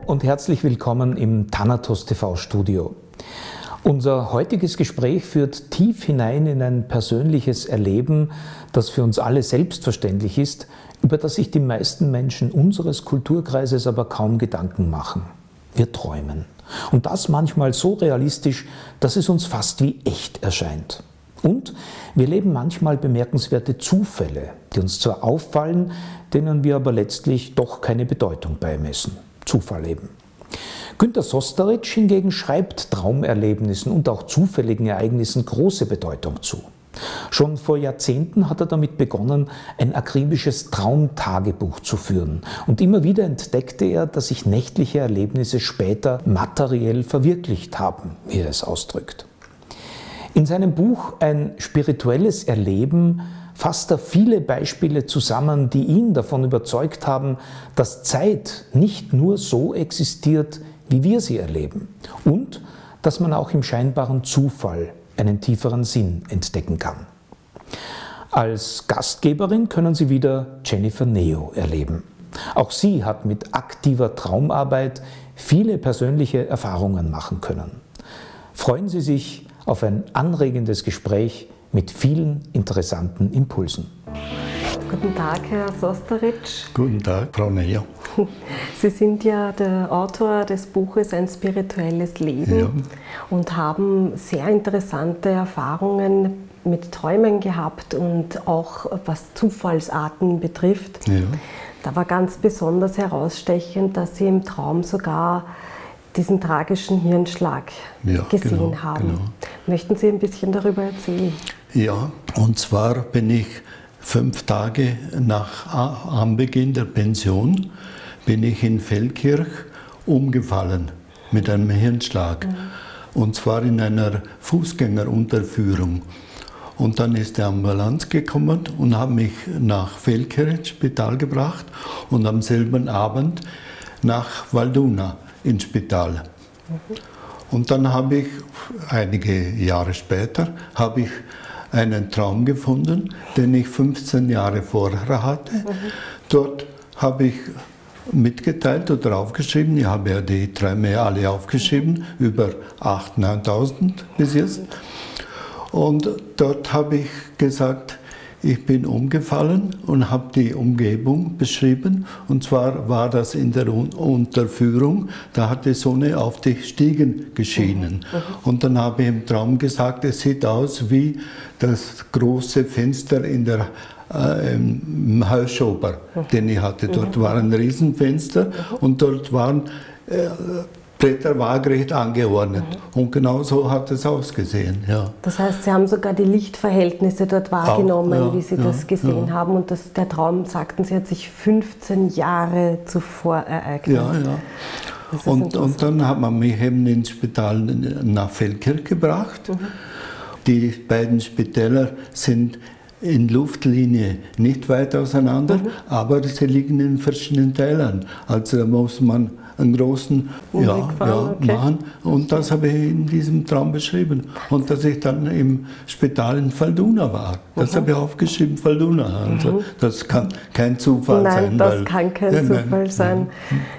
und herzlich willkommen im Thanatos TV Studio. Unser heutiges Gespräch führt tief hinein in ein persönliches Erleben, das für uns alle selbstverständlich ist, über das sich die meisten Menschen unseres Kulturkreises aber kaum Gedanken machen. Wir träumen. Und das manchmal so realistisch, dass es uns fast wie echt erscheint. Und wir leben manchmal bemerkenswerte Zufälle, die uns zwar auffallen, denen wir aber letztlich doch keine Bedeutung beimessen. Zufall eben. Günter Sosteric hingegen schreibt Traumerlebnissen und auch zufälligen Ereignissen große Bedeutung zu. Schon vor Jahrzehnten hat er damit begonnen, ein akribisches Traumtagebuch zu führen. Und immer wieder entdeckte er, dass sich nächtliche Erlebnisse später materiell verwirklicht haben, wie er es ausdrückt. In seinem Buch Ein spirituelles Erleben fasst er viele Beispiele zusammen, die ihn davon überzeugt haben, dass Zeit nicht nur so existiert, wie wir sie erleben, und dass man auch im scheinbaren Zufall einen tieferen Sinn entdecken kann. Als Gastgeberin können Sie wieder Jennifer Neo erleben. Auch sie hat mit aktiver Traumarbeit viele persönliche Erfahrungen machen können. Freuen Sie sich auf ein anregendes Gespräch mit vielen interessanten Impulsen. Guten Tag, Herr Sosteric. Guten Tag, Frau Neo. Sie sind ja der Autor des Buches Ein spirituelles Leben und haben sehr interessante Erfahrungen mit Träumen gehabt und auch was Zufallsarten betrifft. Ja. Da war ganz besonders herausstechend, dass Sie im Traum sogar diesen tragischen Hirnschlag gesehen haben. Genau. Möchten Sie ein bisschen darüber erzählen? Ja, und zwar bin ich 5 Tage nach Anbeginn der Pension bin ich in Feldkirch umgefallen mit einem Hirnschlag. Und zwar in einer Fußgängerunterführung. Und dann ist die Ambulanz gekommen und hat mich nach Feldkirch Spital gebracht und am selben Abend nach Valduna ins Spital. Und dann habe ich, einige Jahre später, habe ich einen Traum gefunden, den ich 15 Jahre vorher hatte. Dort habe ich mitgeteilt oder aufgeschrieben, ich habe ja die Träume alle aufgeschrieben, über 8.000, 9.000 bis jetzt. Und dort habe ich gesagt, ich bin umgefallen und habe die Umgebung beschrieben. Und zwar war das in der Unterführung, da hat die Sonne auf die Stiegen geschienen. Und dann habe ich im Traum gesagt, es sieht aus wie das große Fenster in der im Heuschober, den ich hatte. Dort war ein Riesenfenster und dort waren Bretter waagerecht angeordnet. Und genau so hat es ausgesehen. Ja. Das heißt, Sie haben sogar die Lichtverhältnisse dort wahrgenommen, auch, wie Sie das gesehen haben. Und der Traum, sagten Sie, hat sich 15 Jahre zuvor ereignet. Ja, ja. Und dann hat man mich eben ins Spital nach Feldkirch gebracht. Die beiden Spitäler sind in Luftlinie nicht weit auseinander, aber sie liegen in verschiedenen Teilen. Also da muss man einen großen machen. Und das habe ich in diesem Traum beschrieben. Und dass ich dann im Spital in Valduna war. Das habe ich aufgeschrieben, Valduna. Also das kann kein Zufall sein. Nein, das kann kein Zufall sein.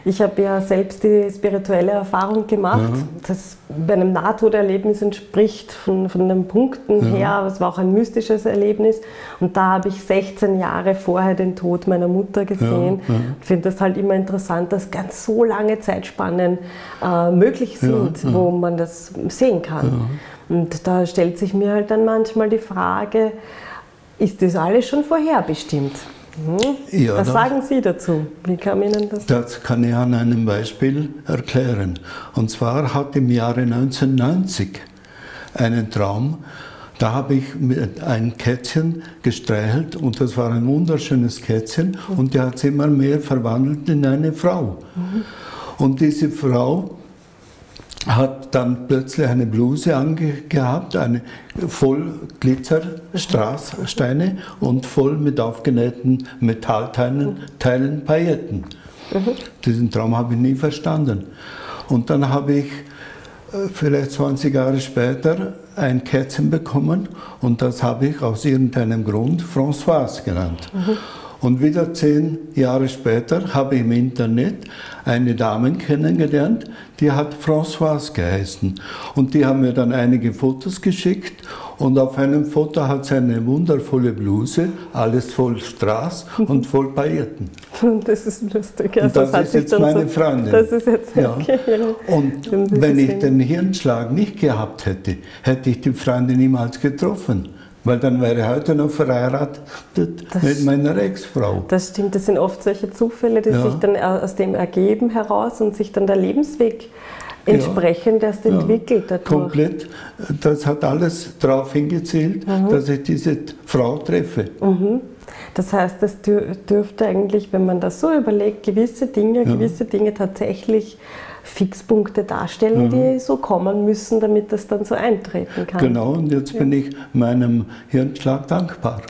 Ich habe ja selbst die spirituelle Erfahrung gemacht, das bei einem Nahtoderlebnis entspricht von den Punkten her, aber es war auch ein mystisches Erlebnis. Und da habe ich 16 Jahre vorher den Tod meiner Mutter gesehen. Ich finde das halt immer interessant, dass ganz so lange Zeitspannen möglich sind, wo man das sehen kann. Und da stellt sich mir halt dann manchmal die Frage, ist das alles schon vorherbestimmt? Ja, was sagen Sie dazu? Wie kam Ihnen das? Das kann ich an einem Beispiel erklären. Und zwar hatte im Jahre 1990 einen Traum, da habe ich ein Kätzchen gestreichelt und das war ein wunderschönes Kätzchen und der hat sich immer mehr verwandelt in eine Frau. Und diese Frau hat dann plötzlich eine Bluse angehabt, eine voll Glitzerstraßsteine und voll mit aufgenähten Metallteilen, Pailletten. Diesen Traum habe ich nie verstanden. Und dann habe ich vielleicht 20 Jahre später ein Kätzchen bekommen und das habe ich aus irgendeinem Grund Françoise genannt. Und wieder 10 Jahre später habe ich im Internet eine Dame kennengelernt, die hat Françoise geheißen. Und die haben mir dann einige Fotos geschickt. Und auf einem Foto hat sie eine wundervolle Bluse, alles voll Strass und voll Pailletten. Das ist lustig. Also und das ist jetzt meine Freundin. Das ist jetzt okay. Und wenn ich den Hirnschlag nicht gehabt hätte, hätte ich die Freundin niemals getroffen. Weil dann wäre ich heute noch verheiratet mit meiner Ex-Frau. Das stimmt, das sind oft solche Zufälle, die sich dann aus dem ergeben heraus und sich dann der Lebensweg entsprechend erst entwickelt dadurch. Komplett. Das hat alles darauf hingezielt, dass ich diese Frau treffe. Das heißt, das dürfte eigentlich, wenn man das so überlegt, gewisse Dinge tatsächlich Fixpunkte darstellen, die so kommen müssen, damit das dann so eintreten kann. Genau, und jetzt bin ich meinem Hirnschlag dankbar.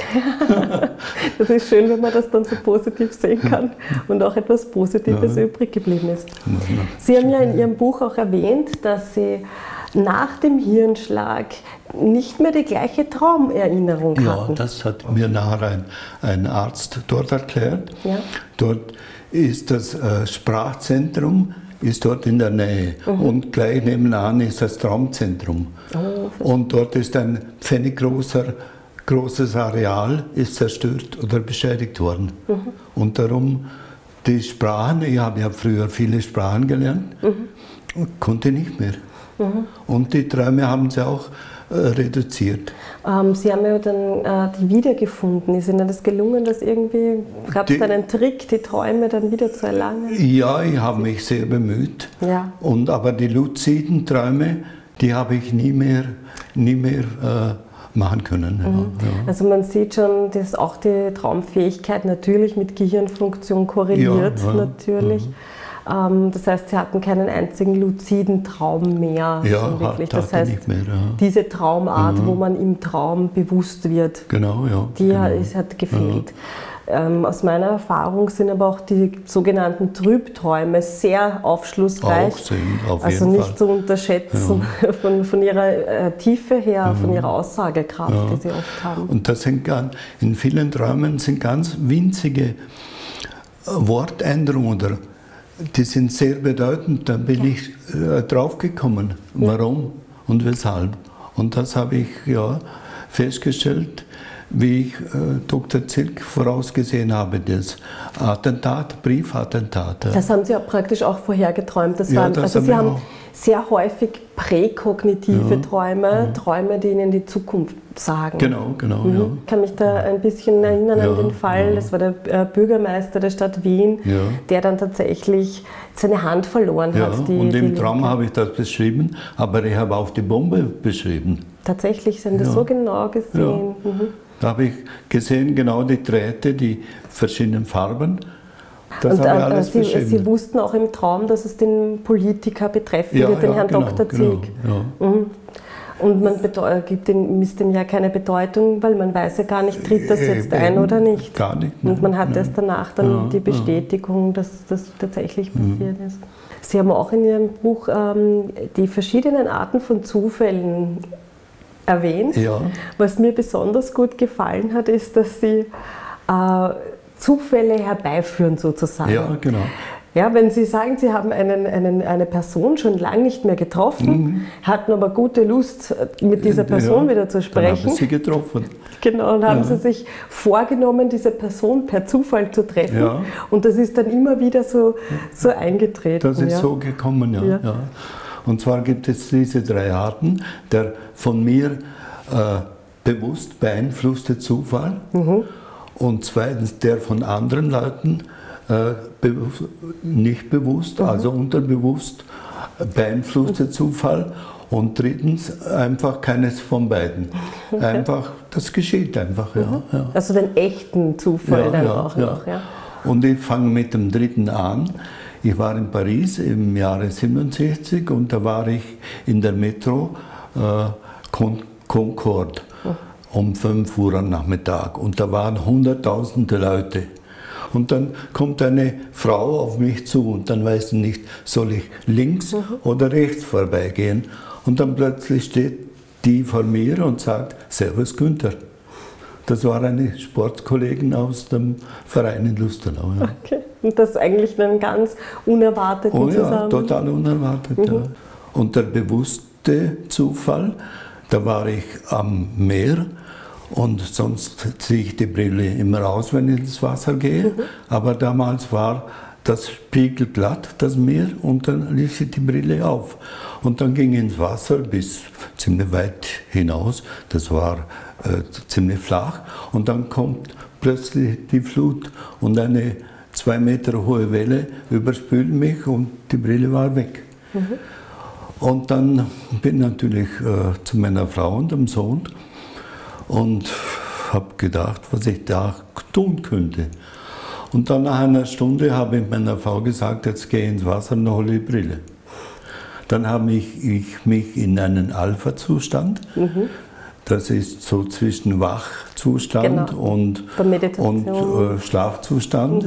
Das ist schön, wenn man das dann so positiv sehen kann und auch etwas Positives übrig geblieben ist. Sie haben ja in Ihrem Buch auch erwähnt, dass Sie nach dem Hirnschlag nicht mehr die gleiche Traumerinnerung hatten. Ja, das hat mir nachher ein Arzt dort erklärt. Ja. Dort ist das Sprachzentrum ist dort in der Nähe und gleich nebenan ist das Traumzentrum. Und dort ist ein pfenniggroßes Areal ist zerstört oder beschädigt worden. Und darum die Sprachen, ich habe ja früher viele Sprachen gelernt, konnte nicht mehr. Und die Träume haben sie auch reduziert. Sie haben ja dann die wiedergefunden. Ist Ihnen das gelungen, dass irgendwie, gab es da einen Trick, die Träume dann wieder zu erlangen? Ja, ich habe mich sehr bemüht. Ja. Aber die luziden Träume, die habe ich nie mehr machen können. Ja. Also man sieht schon, dass auch die Traumfähigkeit natürlich mit Gehirnfunktion korreliert, natürlich. Das heißt, Sie hatten keinen einzigen luziden Traum mehr. Ja, wirklich. Das hatte heißt, nicht mehr, diese Traumart, wo man im Traum bewusst wird, genau, die hat gefehlt. Aus meiner Erfahrung sind aber auch die sogenannten Trübträume sehr aufschlussreich. Also nicht zu unterschätzen von ihrer Tiefe her, von ihrer Aussagekraft, die sie oft haben. Und das sind in vielen Träumen sind ganz winzige Wortänderungen oder die sind sehr bedeutend. Da bin ich drauf gekommen, warum und weshalb. Und das habe ich festgestellt, wie ich Dr. Zilk vorausgesehen habe, das Attentat, Briefattentat. Das haben Sie ja praktisch auch vorher geträumt. Sie haben sehr häufig präkognitive Träume, Träume, die Ihnen die Zukunft sagen. Genau. Ich kann mich da ein bisschen erinnern an den Fall, das war der Bürgermeister der Stadt Wien, der dann tatsächlich seine Hand verloren hat. Und im Traum habe ich das beschrieben, aber ich habe auch die Bombe beschrieben. Tatsächlich, Sie haben das so genau gesehen. Da habe ich gesehen, genau die Drähte, die verschiedenen Farben. Das habe ich alles beschrieben. Sie wussten auch im Traum, dass es den Politiker betreffen wird, den Herrn Dr. Zilk. Und man misst dem ja keine Bedeutung, weil man weiß ja gar nicht, tritt das jetzt ein oder nicht. Gar nicht. Und man hat erst danach dann die Bestätigung, dass das tatsächlich passiert ist. Sie haben auch in Ihrem Buch die verschiedenen Arten von Zufällen erwähnt. Was mir besonders gut gefallen hat, ist, dass Sie Zufälle herbeiführen sozusagen. Ja, genau. Ja, wenn Sie sagen, Sie haben eine Person schon lange nicht mehr getroffen, hatten aber gute Lust, mit dieser Person wieder zu sprechen. Dann haben Sie getroffen. Genau, und haben Sie sich vorgenommen, diese Person per Zufall zu treffen. Und das ist dann immer wieder so eingetreten. Das ist so gekommen, ja. Und zwar gibt es diese 3 Arten. Der von mir bewusst beeinflusste Zufall und zweitens der von anderen Leuten nicht bewusst, also unterbewusst beeinflusste Zufall und drittens einfach keines von beiden. Einfach, das geschieht einfach. Also den echten Zufall dann auch noch. Und ich fange mit dem dritten an. Ich war in Paris im Jahre 67 und da war ich in der Metro Concorde um 5 Uhr am Nachmittag und da waren hunderttausende Leute. Und dann kommt eine Frau auf mich zu und dann weiß ich nicht, soll ich links oder rechts vorbeigehen. Und dann plötzlich steht die vor mir und sagt, Servus Günther. Das war eine Sportkollegin aus dem Verein in Lustenau. Ja. Okay. Und das eigentlich einen ganz unerwarteten Zusammenhang? Ja, total unerwartet. Ja. Und der bewusste Zufall, da war ich am Meer und sonst ziehe ich die Brille immer aus, wenn ich ins Wasser gehe. Aber damals war das spiegelglatt, das Meer, und dann ließ ich die Brille auf. Und dann ging ich ins Wasser bis ziemlich weit hinaus. Das war ziemlich flach. Und dann kommt plötzlich die Flut und eine 2 Meter hohe Welle überspült mich und die Brille war weg. Und dann bin ich natürlich zu meiner Frau und dem Sohn und habe gedacht, was ich da tun könnte. Und dann nach einer Stunde habe ich meiner Frau gesagt, jetzt gehe ich ins Wasser und hole die Brille. Dann habe ich mich in einen Alpha-Zustand, das ist so zwischen Wachzustand und Schlafzustand,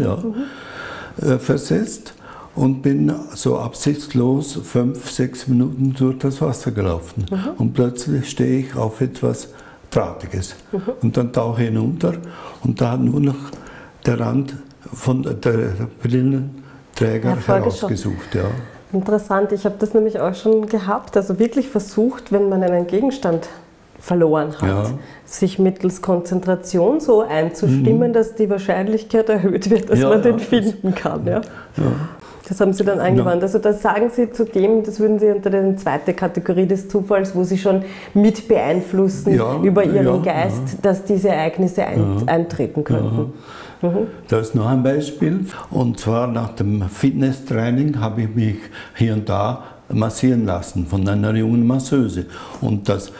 versetzt und bin so absichtslos 5, 6 Minuten durch das Wasser gelaufen. Und plötzlich stehe ich auf etwas Drahtiges. Und dann tauche ich hinunter und da hat nur noch der Rand von der Brillenträger herausgesucht. Ja. Interessant, ich habe das nämlich auch schon gehabt, also wirklich versucht, wenn man einen Gegenstand verloren hat, sich mittels Konzentration so einzustimmen, dass die Wahrscheinlichkeit erhöht wird, dass man den finden kann. Ja. Das haben Sie dann eingewandt. Also das sagen Sie zu dem, das würden Sie unter die zweite Kategorie des Zufalls, wo Sie schon mit beeinflussen über Ihren Geist, dass diese Ereignisse eintreten könnten. Da ist noch ein Beispiel, und zwar nach dem Fitnesstraining habe ich mich hier und da massieren lassen von einer jungen Masseuse. Und das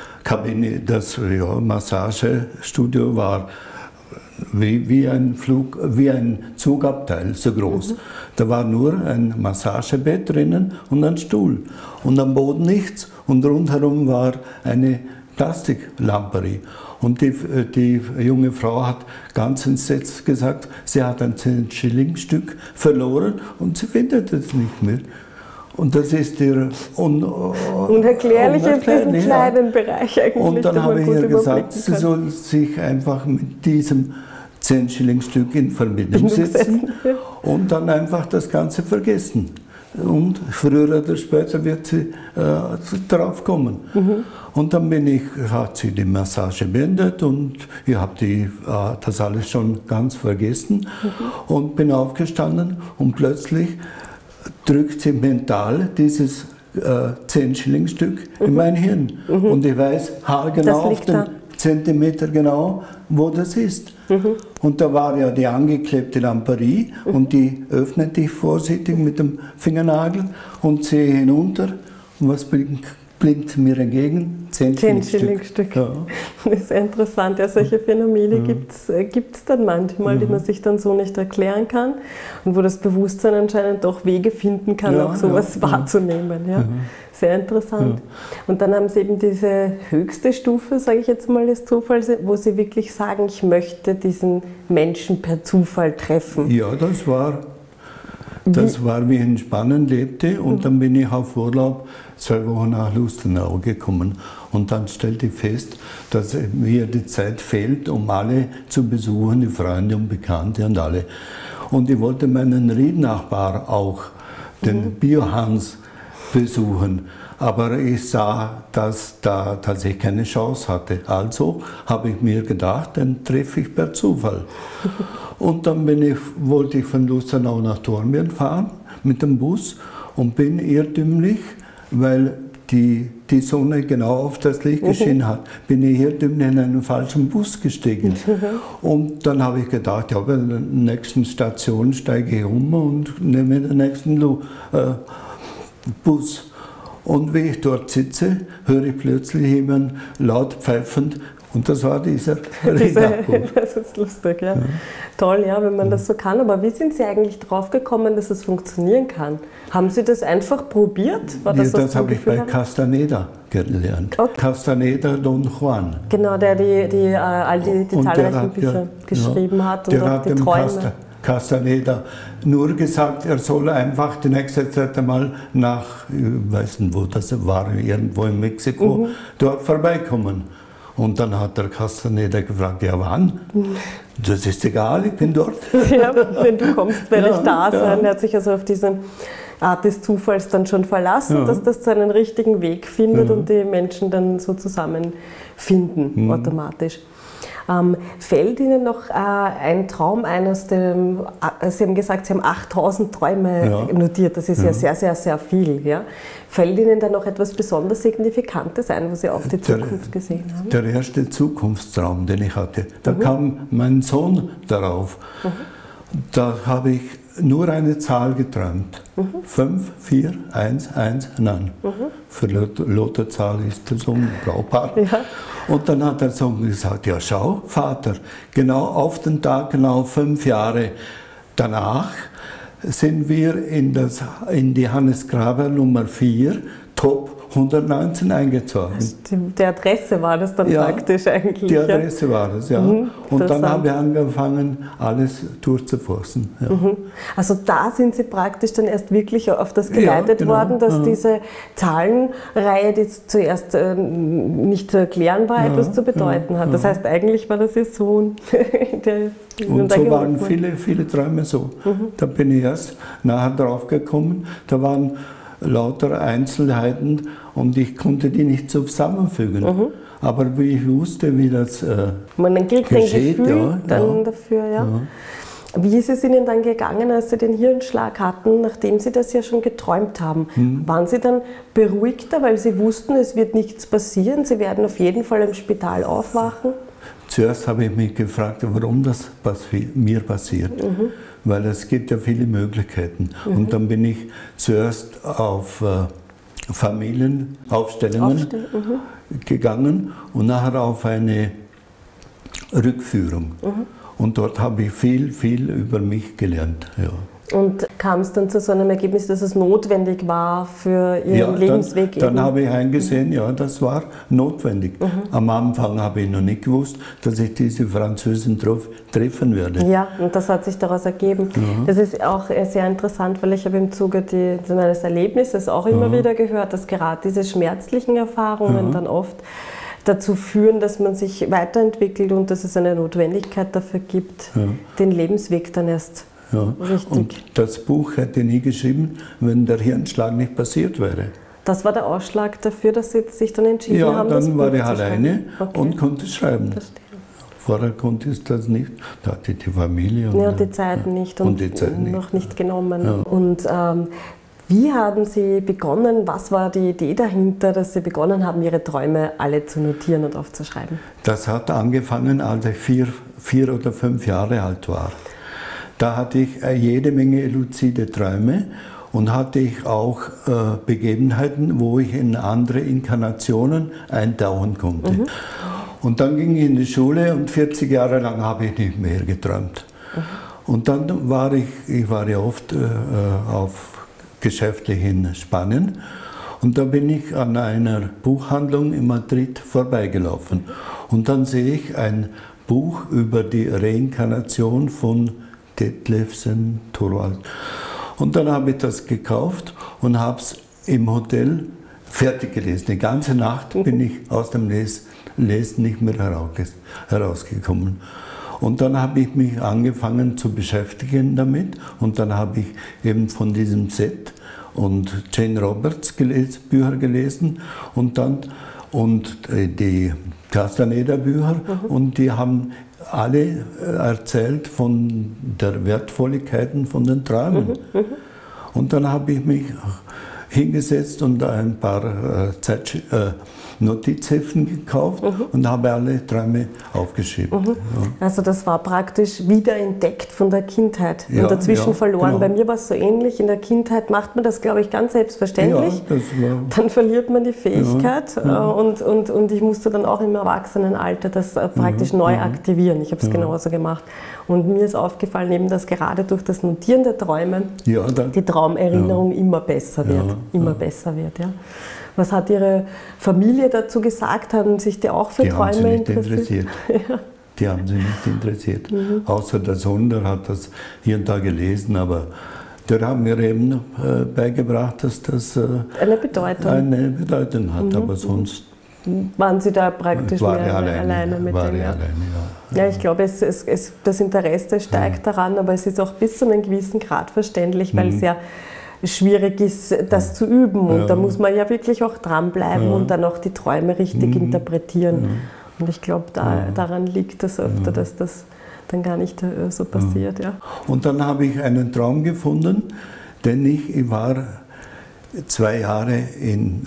Massagestudio war wie ein Zugabteil, so groß. Da war nur ein Massagebett drinnen und ein Stuhl. Und am Boden nichts. Und rundherum war eine Plastiklamperie. Und die junge Frau hat ganz entsetzt gesagt, sie hat ein 10-Schilling-Stück verloren und sie findet es nicht mehr. Und das ist ihr unerklärlich in diesem kleinen Bereich eigentlich. Und dann habe ich ihr gesagt, sie soll sich einfach mit diesem 10-Schilling-Stück in Verbindung setzen und dann einfach das Ganze vergessen. Und früher oder später wird sie darauf kommen. Und dann hat sie die Massage beendet und ich habe das alles schon ganz vergessen und bin aufgestanden und plötzlich drückt sie mental dieses 10-Schilling-Stück in mein Hirn. Und ich weiß haargenau auf den Zentimeter genau, wo das ist. Und da war ja die angeklebte Lamperie und die öffnete ich vorsichtig mit dem Fingernagel und sehe hinunter. Und was blinkt mir entgegen? 10-Schilling-Stück. Ja. Das ist interessant. Ja, solche Phänomene gibt es dann manchmal, die man sich dann so nicht erklären kann und wo das Bewusstsein anscheinend doch Wege finden kann, auch sowas wahrzunehmen. Ja. Sehr interessant. Und dann haben Sie eben diese höchste Stufe, sage ich jetzt mal, des Zufalls, wo Sie wirklich sagen, ich möchte diesen Menschen per Zufall treffen. Ja, das war, wie ich in Spanien lebte, und dann bin ich auf Urlaub 2 Wochen nach Lustenau gekommen. Und dann stellte ich fest, dass mir die Zeit fehlt, um alle zu besuchen, die Freunde und Bekannte und alle. Und ich wollte meinen Riednachbar auch, den Biohans, besuchen. Aber ich sah, dass ich keine Chance hatte. Also habe ich mir gedacht, dann treffe ich per Zufall. Und dann wollte ich von Lustenau nach Dornbirn fahren mit dem Bus und bin irrtümlich, weil die Sonne genau auf das Licht geschienen hat, bin ich irrtümlich in einen falschen Bus gestiegen. Und dann habe ich gedacht, ja, bei der nächsten Station steige ich um und nehme den nächsten Bus. Und wie ich dort sitze, höre ich plötzlich jemanden laut pfeifend, und das war dieser Riednachbar. Das ist lustig, ja. Toll, ja, wenn man das so kann. Aber wie sind Sie eigentlich drauf gekommen, dass es funktionieren kann? Haben Sie das einfach probiert? Das habe ich bei Castaneda gelernt. Okay. Castaneda Don Juan. Genau, der all die zahlreichen Bücher geschrieben hat und auch die Träume. Castaneda nur gesagt, er soll einfach die nächste Zeit einmal nach, ich weiß nicht wo das war, irgendwo in Mexiko, dort vorbeikommen. Und dann hat der Castaneda gefragt, ja wann? Das ist egal, ich bin dort. Ja, wenn du kommst, werde ich da sein. Er hat sich also auf diese Art des Zufalls dann schon verlassen, dass das seinen richtigen Weg findet und die Menschen dann so zusammenfinden, automatisch. Fällt Ihnen noch ein Traum ein aus dem, Sie haben gesagt, Sie haben 8000 Träume notiert, das ist ja sehr, sehr, sehr viel. Ja? Fällt Ihnen da noch etwas besonders Signifikantes ein, wo Sie auf die Zukunft gesehen haben? Der erste Zukunftstraum, den ich hatte, da kam mein Sohn darauf. Da habe ich nur eine Zahl geträumt. 5, 4, 1, 1, nein. Für Lottozahl ist der Sohn brauchbar. Ja. Und dann hat der Sohn gesagt, ja schau, Vater, genau auf den Tag, genau 5 Jahre danach sind wir in die Hannes Graber Nummer 4, Top 119 eingezogen. Die Adresse war das dann praktisch eigentlich? Die Adresse war das, ja. Und dann habe ich angefangen, alles durchzuforsten. Ja. Also da sind Sie praktisch dann erst wirklich auf das geleitet worden, dass diese Zahlenreihe, die zuerst nicht zu erklären war, etwas zu bedeuten hat. Das heißt, eigentlich war das Ihr Sohn, der und so waren viele Träume so. Da bin ich erst nachher drauf gekommen, da waren lauter Einzelheiten und ich konnte die nicht zusammenfügen. Aber wie ich wusste, wie das man kriegt geschieht, ein Gefühl dann dafür, ja. Wie ist es Ihnen dann gegangen, als Sie den Hirnschlag hatten, nachdem Sie das ja schon geträumt haben? Waren Sie dann beruhigter, weil Sie wussten, es wird nichts passieren, Sie werden auf jeden Fall im Spital aufwachen? Zuerst habe ich mich gefragt, warum das mir passiert. Weil es gibt ja viele Möglichkeiten. Und dann bin ich zuerst auf Familienaufstellungen gegangen und nachher auf eine Rückführung. Und dort habe ich viel über mich gelernt. Ja. Und kam es dann zu so einem Ergebnis, dass es notwendig war für Ihren Lebensweg? Dann habe ich eingesehen, ja, das war notwendig. Am Anfang habe ich noch nicht gewusst, dass ich diese Französin treffen werde. Ja, und das hat sich daraus ergeben. Das ist auch sehr interessant, weil ich habe im Zuge meines Erlebnisses auch immer wieder gehört, dass gerade diese schmerzlichen Erfahrungen dann oft dazu führen, dass man sich weiterentwickelt und dass es eine Notwendigkeit dafür gibt, den Lebensweg dann erst richtig. Und das Buch hätte ich nie geschrieben, wenn der Hirnschlag nicht passiert wäre. Das war der Ausschlag dafür, dass Sie sich dann entschieden haben, das Buch zu schreiben? Ja, dann war ich alleine und konnte schreiben. Verstehe. Vorher konnte ich das nicht, da hatte ich die Familie und die Zeit nicht und die Zeit noch nicht genommen. Ja. Und wie haben Sie begonnen, was war die Idee dahinter, dass Sie begonnen haben, Ihre Träume alle zu notieren und aufzuschreiben? Das hat angefangen, als ich 4 oder 5 Jahre alt war. Da hatte ich jede Menge luzide Träume und hatte ich auch Begebenheiten, wo ich in andere Inkarnationen eintauchen konnte. Und dann ging ich in die Schule und 40 Jahre lang habe ich nicht mehr geträumt. Und dann war ich war ja oft geschäftlich in Spanien und da bin ich an einer Buchhandlung in Madrid vorbeigelaufen. Und dann sehe ich ein Buch über die Reinkarnation von Detlefsen Torvald. Und dann habe ich das gekauft und habe es im Hotel fertig gelesen. Die ganze Nacht bin ich aus dem Lesen nicht mehr herausgekommen. Und dann habe ich mich angefangen zu beschäftigen damit und dann habe ich eben von diesem Set und Jane Roberts Bücher gelesen und die Castaneda Bücher und die haben alle erzählt von der Wertvolligkeiten von den Träumen. Und dann habe ich mich hingesetzt und ein paar Notizheften gekauft und habe alle Träume aufgeschrieben. Ja. Also das war praktisch wiederentdeckt von der Kindheit und dazwischen verloren. Genau. Bei mir war es so ähnlich, in der Kindheit macht man das, glaube ich, ganz selbstverständlich. Dann verliert man die Fähigkeit und ich musste dann auch im Erwachsenenalter das praktisch neu aktivieren. Ich habe es genauso gemacht. Und mir ist aufgefallen, eben, dass gerade durch das Notieren der Träume die Traumerinnerung immer besser wird. Besser wird, ja. Was hat Ihre Familie dazu gesagt? Haben sich die auch für Träume interessiert? Die haben sich nicht interessiert. Außer der Sohn, der hat das hier und da gelesen, aber der hat mir eben beigebracht, dass das eine Bedeutung hat. Aber sonst waren Sie da praktisch mehr alleine mit dem? Ja, ich glaube, das Interesse steigt daran, aber es ist auch bis zu einem gewissen Grad verständlich, weil es ja schwierig ist, das zu üben. Und da muss man ja wirklich auch dranbleiben und dann auch die Träume richtig interpretieren. Und ich glaube, daran liegt es öfter, dass das dann gar nicht so passiert. Ja. Und dann habe ich einen Traum gefunden, denn ich war 2 Jahre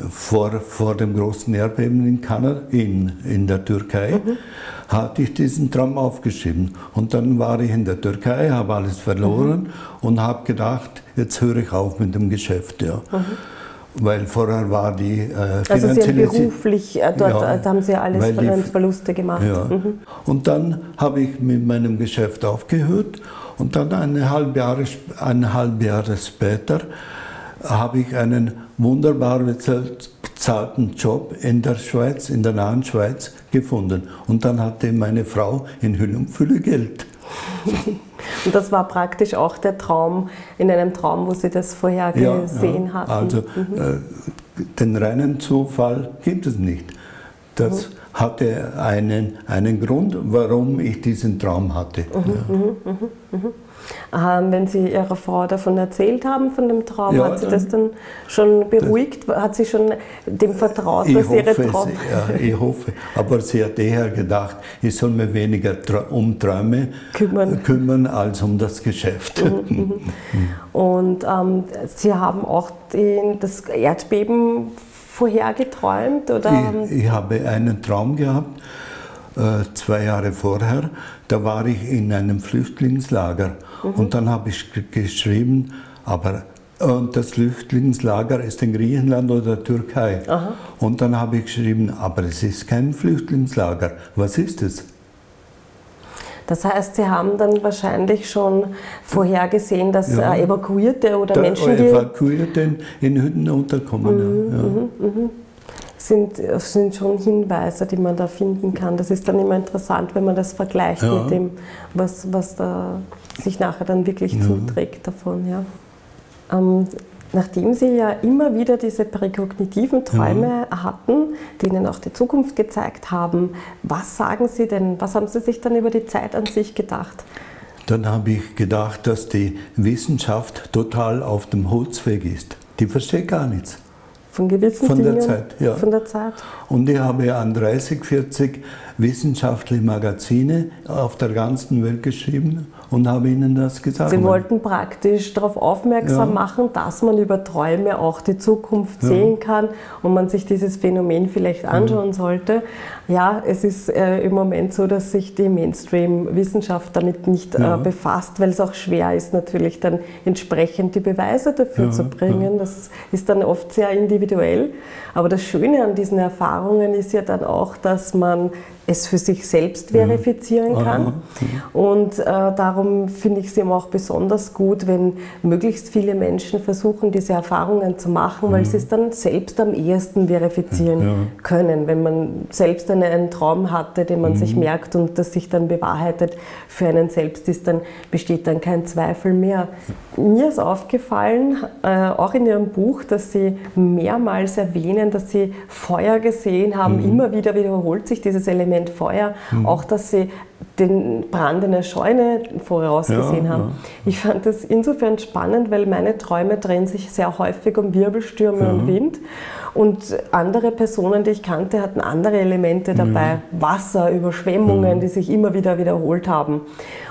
vor dem großen Erdbeben in Kanada, in der Türkei, hatte ich diesen Traum aufgeschrieben. Und dann war ich in der Türkei, habe alles verloren und habe gedacht, jetzt höre ich auf mit dem Geschäft. Ja. Weil vorher war die finanzielle... Also Sie haben beruflich, dort haben Sie alles Verluste gemacht. Ja. Und dann habe ich mit meinem Geschäft aufgehört und dann eineinhalb Jahre später habe ich einen wunderbar bezahlten Job in der Schweiz, in der nahen Schweiz gefunden. Und dann hatte meine Frau in Hülle und Fülle Geld. Und das war praktisch auch der Traum, in einem Traum, wo Sie das vorher gesehen hatten? Also den reinen Zufall gibt es nicht. Das hatte einen Grund, warum ich diesen Traum hatte. Wenn Sie Ihrer Frau davon erzählt haben, von dem Traum, hat sie das dann schon beruhigt? Hat sie schon dem vertraut, dass Ihre Traum... Ich hoffe, aber sie hat eher gedacht, ich soll mir weniger um Träume kümmern als um das Geschäft. Und Sie haben auch das Erdbeben vorher geträumt? Oder? Ich habe einen Traum gehabt, 2 Jahre vorher, da war ich in einem Flüchtlingslager und dann habe ich geschrieben, das Flüchtlingslager ist in Griechenland oder Türkei. Und dann habe ich geschrieben, aber es ist kein Flüchtlingslager. Was ist es? Das heißt, Sie haben dann wahrscheinlich schon vorhergesehen, dass Evakuierte oder Menschen, die... Evakuierte in Hütten unterkommen. Sind schon Hinweise, die man da finden kann. Das ist dann immer interessant, wenn man das vergleicht mit dem, was da sich nachher dann wirklich zuträgt davon. Ja. Nachdem Sie ja immer wieder diese präkognitiven Träume hatten, die Ihnen auch die Zukunft gezeigt haben, was sagen Sie denn, was haben Sie sich dann über die Zeit an sich gedacht? Dann habe ich gedacht, dass die Wissenschaft total auf dem Holzweg ist. Die versteht gar nichts. Von gewissen Dingen? Der Zeit, ja. Von der Zeit. Und ich habe an 30, 40 wissenschaftliche Magazine auf der ganzen Welt geschrieben und habe ihnen das gesagt. Sie wollten praktisch darauf aufmerksam machen, dass man über Träume auch die Zukunft sehen kann und man sich dieses Phänomen vielleicht anschauen sollte. Ja, es ist im Moment so, dass sich die Mainstream-Wissenschaft damit nicht befasst, weil es auch schwer ist, natürlich dann entsprechend die Beweise dafür zu bringen. Das ist dann oft sehr individuell. Aber das Schöne an diesen Erfahrungen ist ja dann auch, dass man es für sich selbst verifizieren kann. Und darum finde ich es eben auch besonders gut, wenn möglichst viele Menschen versuchen, diese Erfahrungen zu machen, weil sie es dann selbst am ehesten verifizieren können. Wenn man selbst einen Traum hatte, den man sich merkt und das sich dann bewahrheitet für einen selbst ist, dann besteht dann kein Zweifel mehr. Mir ist aufgefallen, auch in Ihrem Buch, dass Sie mehrmals erwähnen, dass Sie Feuer gesehen haben. Immer wieder wiederholt sich dieses Element Feuer, auch dass Sie den Brand in der Scheune vorausgesehen haben. Ich fand das insofern spannend, weil meine Träume drehen sich sehr häufig um Wirbelstürme und Wind. Und andere Personen, die ich kannte, hatten andere Elemente dabei. Wasser, Überschwemmungen, die sich immer wieder wiederholt haben.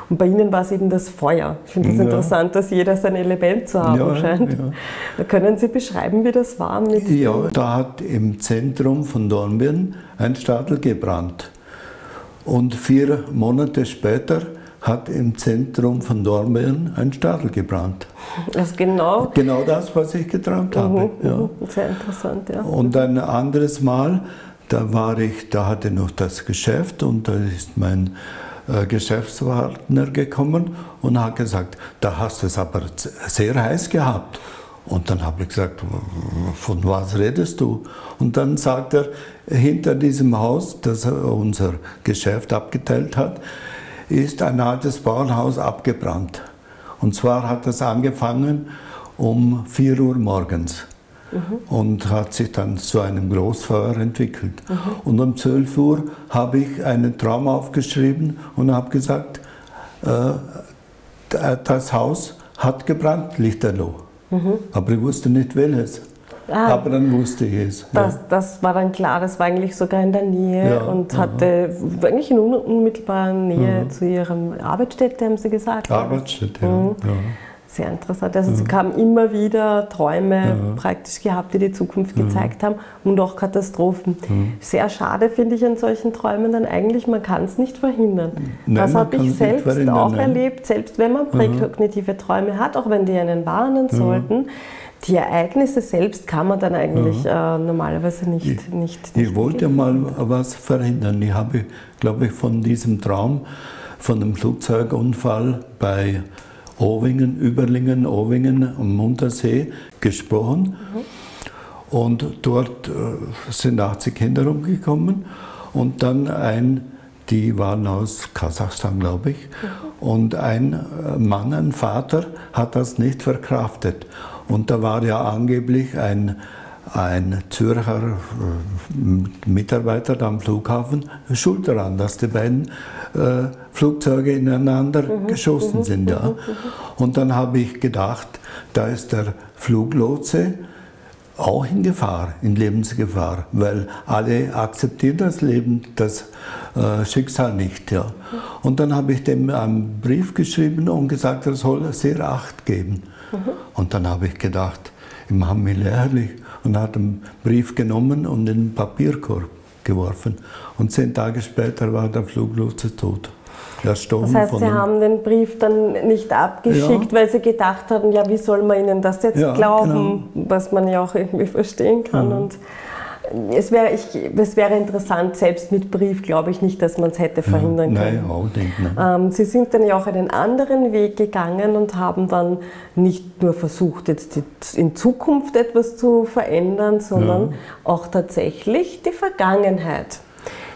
Und bei Ihnen war es eben das Feuer. Ich finde es interessant, dass jeder sein Element zu haben scheint. Können Sie beschreiben, wie das war? Da hat im Zentrum von Dornbirn ein Stadel gebrannt. Und 4 Monate später hat im Zentrum von Dornbirn ein Stadel gebrannt. Also genau das, was ich geträumt habe. Sehr interessant, ja. Und ein anderes Mal, da hatte noch das Geschäft und da ist mein Geschäftspartner gekommen und hat gesagt, da hast du es aber sehr heiß gehabt. Und dann habe ich gesagt, von was redest du? Und dann sagt er, hinter diesem Haus, das unser Geschäft abgeteilt hat, ist ein altes Bauernhaus abgebrannt. Und zwar hat es angefangen um 4 Uhr morgens. und hat sich dann zu einem Großfeuer entwickelt. Und um 12 Uhr habe ich einen Traum aufgeschrieben und habe gesagt, das Haus hat gebrannt, lichterloh. Aber ich wusste nicht welches. Aber dann wusste ich es. Das war dann klar, das war eigentlich sogar in der Nähe und hatte eigentlich in unmittelbarer Nähe zu Ihrem Arbeitsstätte, haben Sie gesagt. Arbeitsstätte, ja. Sehr interessant. Also es kamen immer wieder Träume praktisch gehabt, die die Zukunft gezeigt haben und auch Katastrophen. Sehr schade finde ich an solchen Träumen dann eigentlich, man kann es nicht verhindern. Nein, das habe ich selbst auch erlebt, selbst wenn man präkognitive Träume hat, auch wenn die einen warnen sollten. Die Ereignisse selbst kann man dann eigentlich normalerweise nicht. Ich wollte mal was verhindern. Ich habe, glaube ich, von diesem Traum, von dem Flugzeugunfall bei Überlingen, Owingen am Untersee gesprochen. Und dort sind 80 Kinder umgekommen und dann die waren aus Kasachstan, glaube ich, und ein Mann, ein Vater, hat das nicht verkraftet. Und da war ja angeblich ein Zürcher Mitarbeiter am Flughafen schuld daran, dass die beiden Flugzeuge ineinander geschossen sind. Ja. Und dann habe ich gedacht, da ist der Fluglotse auch in Gefahr, in Lebensgefahr, weil alle akzeptieren das Schicksal nicht. Ja. Und dann habe ich dem einen Brief geschrieben und gesagt, er soll sehr Acht geben. Und dann habe ich gedacht, ich mache mich lächerlich und hat den Brief genommen und in den Papierkorb geworfen. Und 10 Tage später war der Fluglotse tot. Das heißt, Sie haben den Brief dann nicht abgeschickt, weil Sie gedacht haben, ja, wie soll man Ihnen das jetzt glauben, was man ja auch irgendwie verstehen kann. Und es wäre interessant, selbst mit Brief glaube ich nicht, dass man es hätte verhindern können. Nein, auch nicht. Nein. Sie sind dann ja auch einen anderen Weg gegangen und haben dann nicht nur versucht, jetzt in Zukunft etwas zu verändern, sondern auch tatsächlich die Vergangenheit.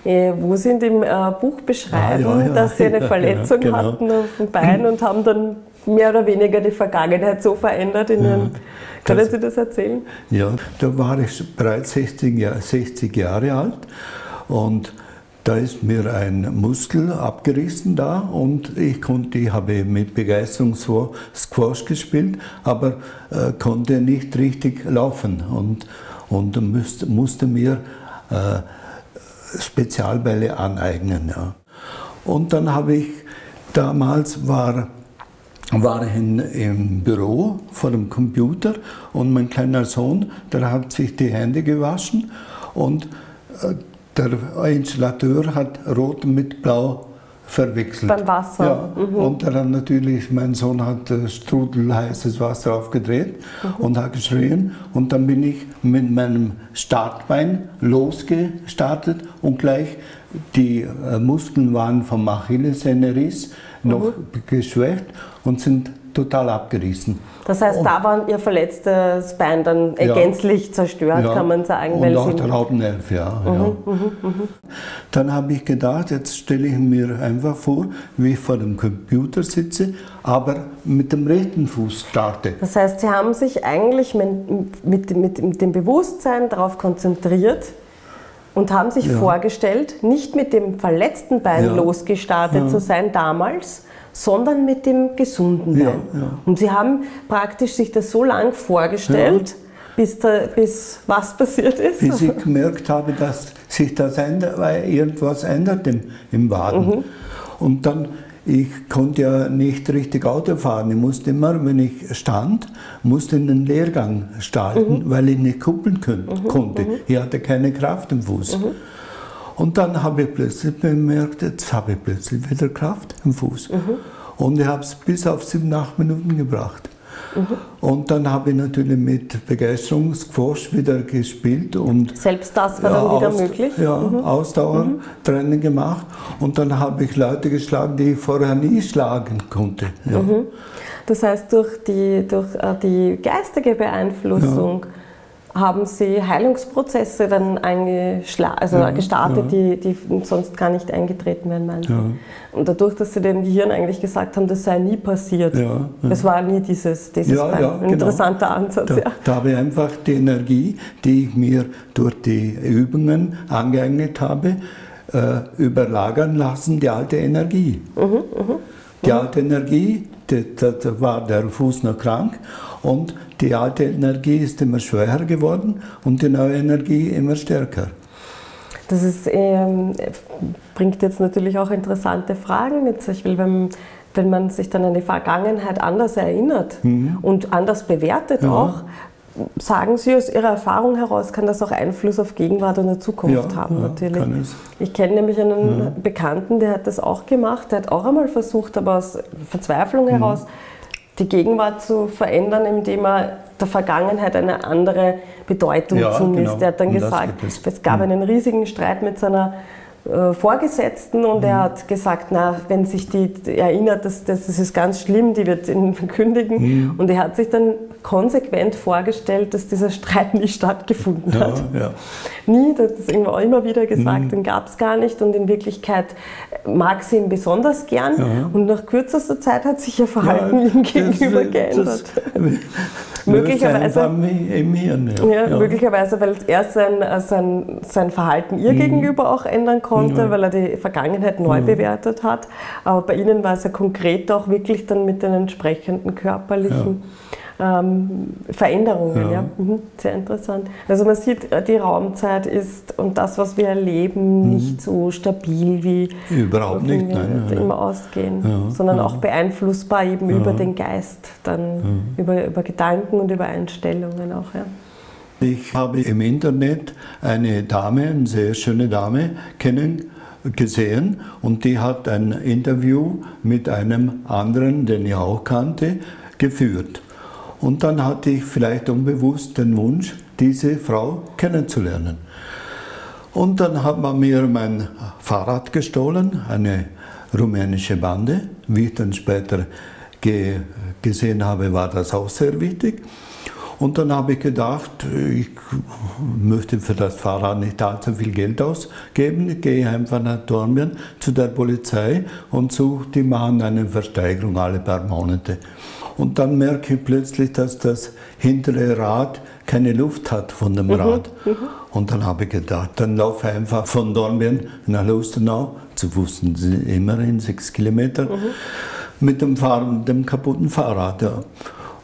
Wo Sie in dem Buch beschreiben, dass Sie eine Verletzung hatten auf dem Bein und haben dann mehr oder weniger die Vergangenheit so verändert. Können Sie das erzählen? Ja, da war ich bereits 60 Jahre alt und da ist mir ein Muskel abgerissen da und ich habe mit Begeisterung Squash gespielt, aber konnte nicht richtig laufen und musste mir Spezialbälle aneignen. Ja. Und dann habe ich, damals war ich im Büro vor dem Computer und mein kleiner Sohn, der hat sich die Hände gewaschen und der Installateur hat Rot mit Blau verwechselt. Beim Wasser. Ja. Und dann natürlich, mein Sohn hat strudelheißes Wasser aufgedreht und hat geschrien. Und dann bin ich mit meinem Startbein losgestartet und gleich die Muskeln waren vom Achillessehnenriss noch geschwächt und sind total abgerissen. Das heißt, da war Ihr verletztes Bein dann gänzlich zerstört, kann man sagen. Und auch der Hauptnerv, Dann habe ich gedacht, jetzt stelle ich mir einfach vor, wie ich vor dem Computer sitze, aber mit dem rechten Fuß starte. Das heißt, Sie haben sich eigentlich mit dem Bewusstsein darauf konzentriert und haben sich vorgestellt, nicht mit dem verletzten Bein losgestartet zu sein damals, sondern mit dem gesunden Bein. Und Sie haben praktisch sich das so lang vorgestellt, bis was passiert ist? Bis ich gemerkt habe, dass sich das ändert, weil irgendwas ändert im Waden. Und dann, ich konnte ja nicht richtig Auto fahren. Ich musste immer, wenn ich stand, musste in den Leergang starten, weil ich nicht kuppeln konnte. Ich hatte keine Kraft im Fuß. Und dann habe ich plötzlich bemerkt, jetzt habe ich plötzlich wieder Kraft im Fuß. Und ich habe es bis auf 7, 8 Minuten gebracht. Und dann habe ich natürlich mit Begeisterung Squash wieder gespielt. Und selbst das war dann wieder möglich? Ja, Ausdauertraining gemacht. Und dann habe ich Leute geschlagen, die ich vorher nie schlagen konnte. Ja. Das heißt, durch die geistige Beeinflussung haben Sie Heilungsprozesse dann gestartet, die sonst gar nicht eingetreten wären, meinen Sie? Ja. Und dadurch, dass Sie dem Gehirn eigentlich gesagt haben, das sei nie passiert. Ja. Es war nie dieses ein interessanter Ansatz. Da habe ich einfach die Energie, die ich mir durch die Übungen angeeignet habe, überlagern lassen, die alte Energie. Die alte Energie, da war der Fuß noch krank und die alte Energie ist immer schwächer geworden und die neue Energie immer stärker. Das bringt jetzt natürlich auch interessante Fragen mit sich, weil wenn man sich dann an die Vergangenheit anders erinnert und anders bewertet auch, sagen Sie aus Ihrer Erfahrung heraus, kann das auch Einfluss auf Gegenwart und der Zukunft haben natürlich. Kann es. Ich kenne nämlich einen Bekannten, der hat das auch gemacht, der hat auch einmal versucht, aber aus Verzweiflung heraus die Gegenwart zu verändern, indem er der Vergangenheit eine andere Bedeutung zumisst. Er hat dann gesagt, es gab einen riesigen Streit mit seiner Vorgesetzten und er hat gesagt, na, wenn sich die erinnert, das ist ganz schlimm, die wird ihn kündigen. Und er hat sich dann konsequent vorgestellt, dass dieser Streit nie stattgefunden hat. Nie, das ist immer wieder gesagt, den gab es gar nicht und in Wirklichkeit mag sie ihn besonders gern und nach kürzester Zeit hat sich ihr Verhalten ihm gegenüber geändert. Möglicherweise, möglicherweise, weil er sein Verhalten ihr gegenüber auch ändern konnte, weil er die Vergangenheit neu bewertet hat. Aber bei Ihnen war es ja konkret auch wirklich dann mit den entsprechenden körperlichen Veränderungen. Sehr interessant. Also man sieht, die Raumzeit ist und das, was wir erleben, nicht so stabil, wie überhaupt nicht, immer ausgehen, sondern auch beeinflussbar eben über den Geist, dann über Gedanken und über Einstellungen auch. Ja. Ich habe im Internet eine Dame, eine sehr schöne Dame, gesehen und die hat ein Interview mit einem anderen, den ich auch kannte, geführt. Und dann hatte ich vielleicht unbewusst den Wunsch, diese Frau kennenzulernen. Und dann hat man mir mein Fahrrad gestohlen, eine rumänische Bande. Wie ich dann später gesehen habe, war das auch sehr wichtig. Und dann habe ich gedacht, ich möchte für das Fahrrad nicht allzu viel Geld ausgeben. Ich gehe einfach nach Dornbirn zu der Polizei und die machen eine Versteigerung alle paar Monate. Und dann merke ich plötzlich, dass das hintere Rad keine Luft hat von dem Rad. Und dann habe ich gedacht, dann laufe ich einfach von Dornbirn nach Lustenau, zu Fuß immerhin 6 Kilometer, mit dem kaputten Fahrrad. Ja.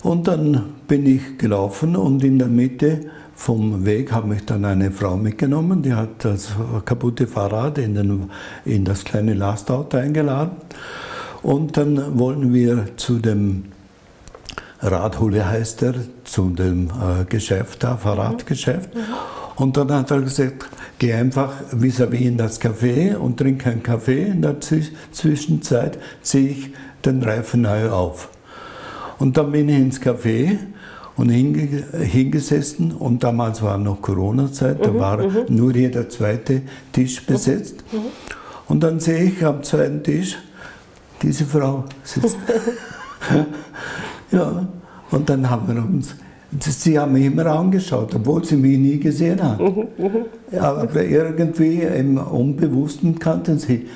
Und dann bin ich gelaufen und in der Mitte vom Weg habe ich dann eine Frau mitgenommen, die hat das kaputte Fahrrad in das kleine Lastauto eingeladen. Und dann wollen wir zu dem Radhule heißt er, zu dem Geschäft da, Fahrradgeschäft. Und dann hat er gesagt, geh einfach vis-à-vis in das Café und trink einen Kaffee. In der Zwischenzeit ziehe ich den Reifen neu auf. Und dann bin ich ins Café und hingesessen und damals war noch Corona-Zeit, da war nur jeder zweite Tisch besetzt. Und dann sehe ich am zweiten Tisch, diese Frau sitzt. Ja, und dann haben wir uns, sie haben mich immer angeschaut, obwohl sie mich nie gesehen hat. Aber irgendwie im Unbewussten kannten sie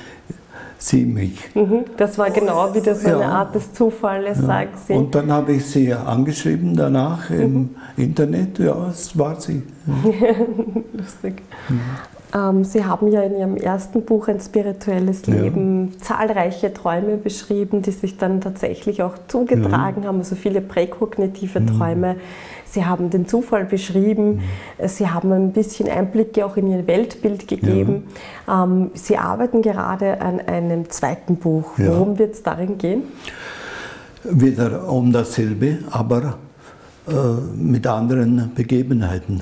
mich. Das war genau wieder so eine Art des Zufalles, sagen Sie. Und dann habe ich sie angeschrieben danach im Internet, ja, es war sie. Lustig. Sie haben ja in Ihrem ersten Buch Ein spirituelles Leben zahlreiche Träume beschrieben, die sich dann tatsächlich auch zugetragen haben, also viele präkognitive Träume. Sie haben den Zufall beschrieben, Sie haben ein bisschen Einblicke auch in Ihr Weltbild gegeben. Sie arbeiten gerade an einem zweiten Buch. Worum wird es darin gehen? Wieder um dasselbe, aber mit anderen Begebenheiten.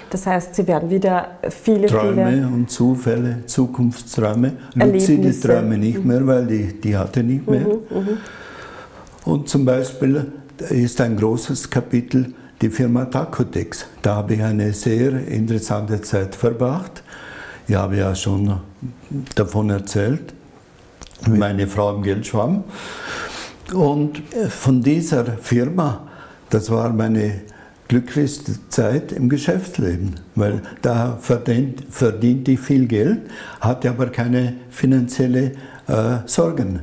Das heißt, Sie werden wieder viele Träume und Zufälle, Zukunftsträume, luzide Träume nicht mehr, weil die hatte nicht mehr. Und zum Beispiel ist ein großes Kapitel die Firma Tacotex. Da habe ich eine sehr interessante Zeit verbracht. Ich habe ja schon davon erzählt, meine Frau im Geldschwamm. Und von dieser Firma, das war meine glücklichste Zeit im Geschäftsleben, weil da verdiente ich viel Geld, hatte aber keine finanzielle Sorgen.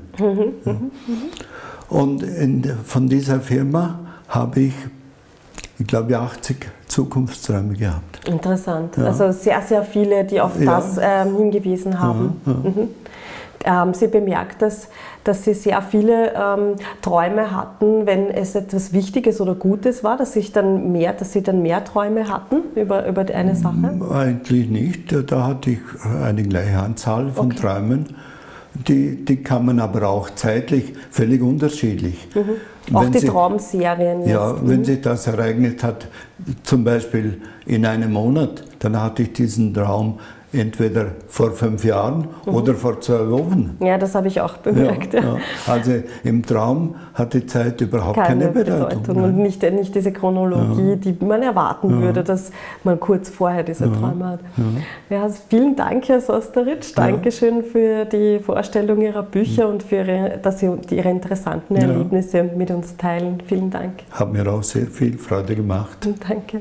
Und von dieser Firma habe ich glaube 80 Zukunftsträume gehabt. Interessant. Ja. Also sehr, sehr viele, die auf das hingewiesen haben. Haben Sie bemerkt, dass Sie sehr viele Träume hatten, wenn es etwas Wichtiges oder Gutes war, dass Sie dann mehr Träume hatten über eine Sache? Eigentlich nicht. Da hatte ich eine gleiche Anzahl von Träumen. Die kann man aber auch zeitlich völlig unterschiedlich. Auch die Traumserien jetzt. Ja, wenn sich das ereignet hat, zum Beispiel in einem Monat, dann hatte ich diesen Traum entweder vor 5 Jahren oder vor 2 Wochen. Ja, das habe ich auch bemerkt. Ja. Also im Traum hat die Zeit überhaupt keine Bedeutung. Und nicht diese Chronologie, die man erwarten würde, dass man kurz vorher diese Träume hat. Ja, also vielen Dank, Herr Sosteritsch. Dankeschön für die Vorstellung Ihrer Bücher und dass Sie Ihre interessanten Erlebnisse mit uns teilen. Vielen Dank. Hat mir auch sehr viel Freude gemacht. Danke.